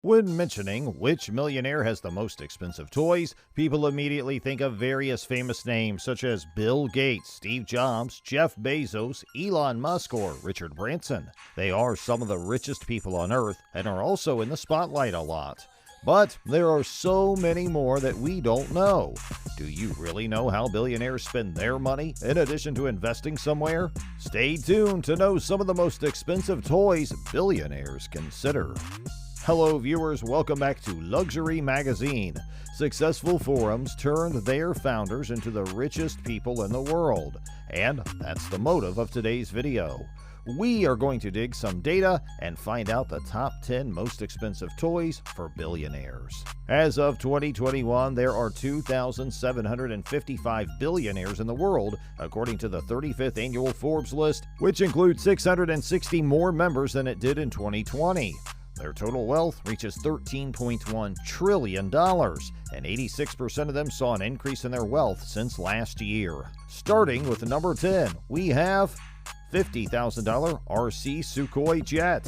When mentioning which millionaire has the most expensive toys, people immediately think of various famous names such as Bill Gates, Steve Jobs, Jeff Bezos, Elon Musk, or Richard Branson. They are some of the richest people on Earth and are also in the spotlight a lot. But there are so many more that we don't know. Do you really know how billionaires spend their money in addition to investing somewhere? Stay tuned to know some of the most expensive toys billionaires consider. Hello viewers, welcome back to Luxury Magazine. Successful forums turned their founders into the richest people in the world, and that's the motive of today's video. We are going to dig some data and find out the top 10 most expensive toys for billionaires. As of 2021, there are 2,755 billionaires in the world, according to the 35th annual Forbes list, which includes 660 more members than it did in 2020. Their total wealth reaches $13.1 trillion, and 86% of them saw an increase in their wealth since last year. Starting with number 10, we have $50,000 RC Sukhoi jet.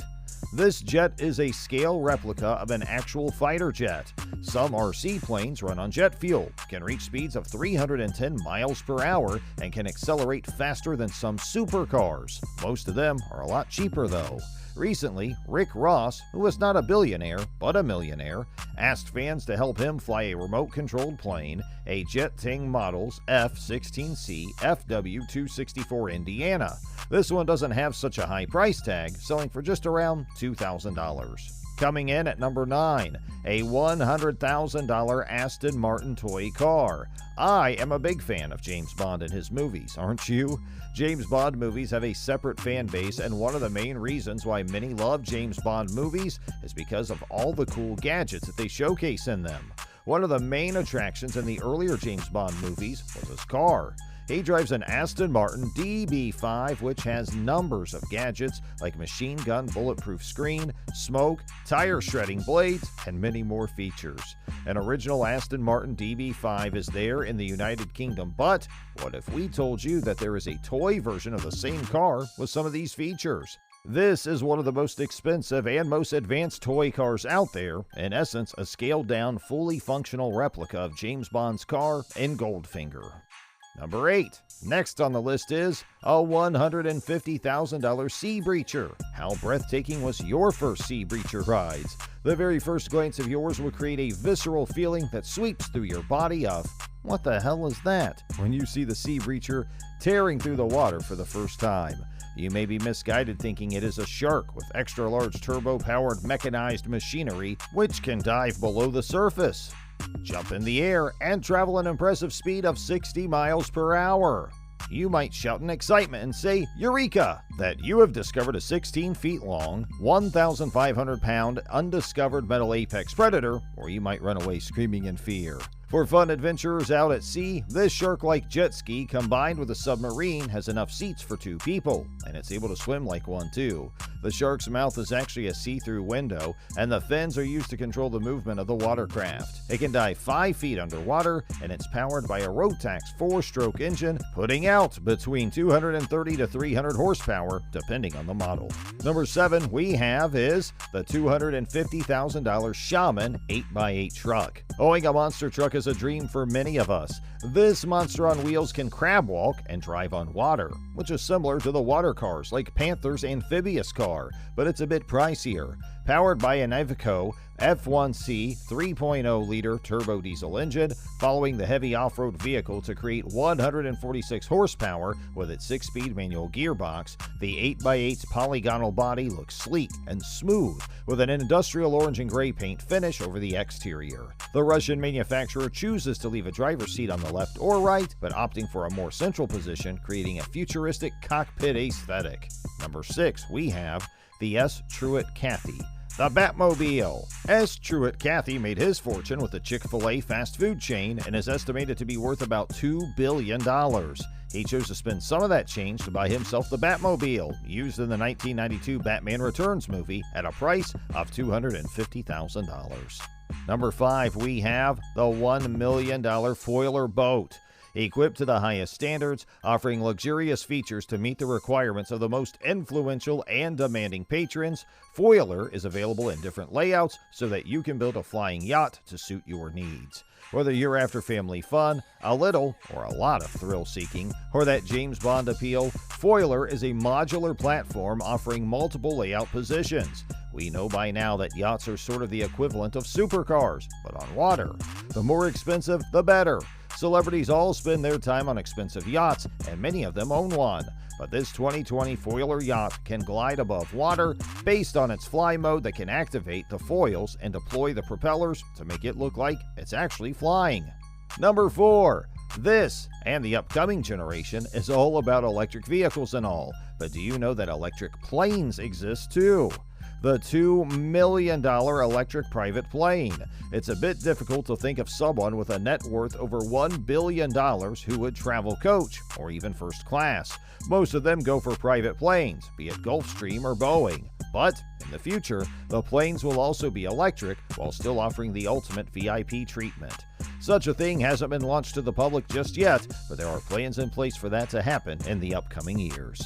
This jet is a scale replica of an actual fighter jet. Some RC planes run on jet fuel, can reach speeds of 310 miles per hour, and can accelerate faster than some supercars. Most of them are a lot cheaper though. Recently, Rick Ross, who was not a billionaire but a millionaire, asked fans to help him fly a remote-controlled plane, a Jet Ting Models F-16C FW-264 Indiana. This one doesn't have such a high price tag, selling for just around $2,000. Coming in at number 9, a $100,000 Aston Martin toy car. I am a big fan of James Bond and his movies, aren't you? James Bond movies have a separate fan base, and one of the main reasons why many love James Bond movies is because of all the cool gadgets that they showcase in them. One of the main attractions in the earlier James Bond movies was his car. He drives an Aston Martin DB5, which has numbers of gadgets like machine gun bulletproof screen, smoke, tire shredding blades, and many more features. An original Aston Martin DB5 is there in the United Kingdom, but what if we told you that there is a toy version of the same car with some of these features? This is one of the most expensive and most advanced toy cars out there, in essence a scaled-down, fully functional replica of James Bond's car in Goldfinger. Number 8. Next on the list is a $150,000 Sea Breacher. How breathtaking was your first Sea Breacher rides? The very first glance of yours will create a visceral feeling that sweeps through your body of, what the hell is that? When you see the Sea Breacher tearing through the water for the first time. You may be misguided thinking it is a shark with extra-large turbo-powered mechanized machinery which can dive below the surface, jump in the air, and travel an impressive speed of 60 miles per hour. You might shout in excitement and say, Eureka! That you have discovered a 16 feet long, 1,500 pound undiscovered metal apex predator, or you might run away screaming in fear. For fun adventurers out at sea, this shark-like jet ski combined with a submarine has enough seats for 2 people, and it's able to swim like one too. The shark's mouth is actually a see-through window, and the fins are used to control the movement of the watercraft. It can dive 5 feet underwater, and it's powered by a Rotax 4-stroke engine, putting out between 230 to 300 horsepower, depending on the model. Number 7 we have is the $250,000 Shaman 8x8 truck. Owning a monster truck is a dream for many of us. This monster on wheels can crab walk and drive on water, which is similar to the water cars like Panther's amphibious car, but it's a bit pricier. Powered by an Iveco F1C 3.0-liter turbo diesel engine, following the heavy off-road vehicle to create 146 horsepower with its 6-speed manual gearbox, the 8x8's polygonal body looks sleek and smooth with an industrial orange and gray paint finish over the exterior. The Russian manufacturer chooses to leave a driver's seat on the left or right, but opting for a more central position, creating a futuristic cockpit aesthetic. Number 6, we have the S. Truett Cathy, the Batmobile. S. Truett Cathy made his fortune with the Chick-fil-A fast food chain and is estimated to be worth about $2 billion. He chose to spend some of that change to buy himself the Batmobile, used in the 1992 Batman Returns movie, at a price of $250,000. Number 5, we have the $1 million foiler boat. Equipped to the highest standards, offering luxurious features to meet the requirements of the most influential and demanding patrons, Foiler is available in different layouts so that you can build a flying yacht to suit your needs. Whether you're after family fun, a little or a lot of thrill-seeking, or that James Bond appeal, Foiler is a modular platform offering multiple layout positions. We know by now that yachts are sort of the equivalent of supercars, but on water. The more expensive, the better. Celebrities all spend their time on expensive yachts, and many of them own one. But this 2020 Foiler yacht can glide above water based on its fly mode that can activate the foils and deploy the propellers to make it look like it's actually flying. Number 4. This and the upcoming generation is all about electric vehicles and all, but do you know that electric planes exist too? The $2 million electric private plane. It's a bit difficult to think of someone with a net worth over $1 billion who would travel coach or even first class. Most of them go for private planes, be it Gulfstream or Boeing. But in the future, the planes will also be electric while still offering the ultimate VIP treatment. Such a thing hasn't been launched to the public just yet, but there are plans in place for that to happen in the upcoming years.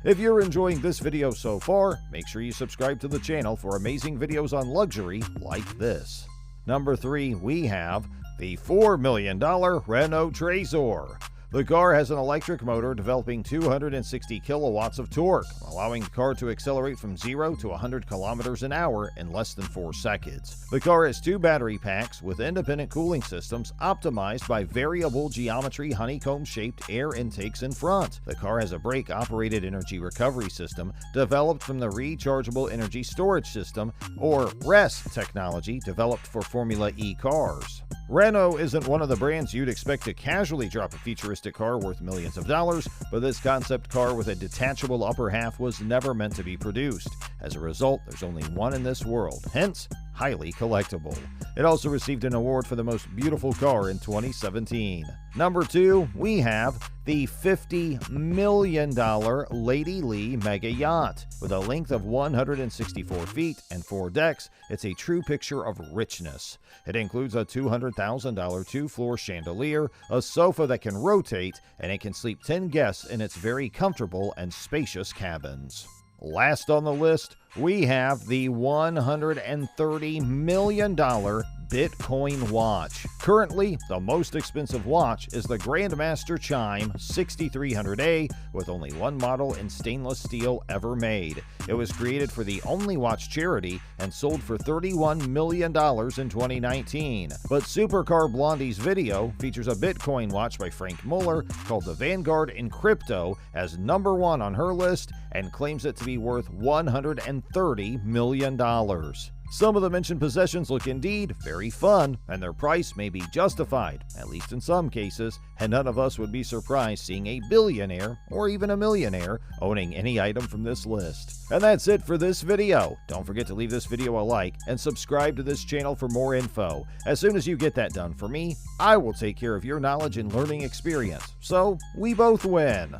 If you're enjoying this video so far, make sure you subscribe to the channel for amazing videos on luxury like this. Number 3, we have the $4 million Renault Trezor. The car has an electric motor developing 260 kilowatts of torque, allowing the car to accelerate from 0 to 100 kilometers an hour in less than 4 seconds. The car has 2 battery packs with independent cooling systems optimized by variable geometry honeycomb-shaped air intakes in front. The car has a brake-operated energy recovery system developed from the Rechargeable Energy Storage System, or RES technology developed for Formula E cars. Renault isn't one of the brands you'd expect to casually drop a futuristic car worth millions of dollars, but this concept car with a detachable upper half was never meant to be produced. As a result, there's only one in this world, hence highly collectible. It also received an award for the most beautiful car in 2017. Number 2, we have the $50 million Lady Lee Mega Yacht. With a length of 164 feet and 4 decks, it's a true picture of richness. It includes a $200,000 2-floor chandelier, a sofa that can rotate, and it can sleep 10 guests in its very comfortable and spacious cabins. Last on the list, we have the $130 million Bitcoin watch. Currently, the most expensive watch is the Grandmaster Chime 6300A, with only one model in stainless steel ever made. It was created for the Only Watch charity and sold for $31 million in 2019. But Supercar Blondie's video features a Bitcoin watch by Frank Muller called the Vanguard in Crypto as number 1 on her list and claims it to be worth $130 million. Some of the mentioned possessions look indeed very fun, and their price may be justified, at least in some cases, and none of us would be surprised seeing a billionaire or even a millionaire owning any item from this list. And that's it for this video. Don't forget to leave this video a like and subscribe to this channel for more info. As soon as you get that done for me, I will take care of your knowledge and learning experience, so we both win.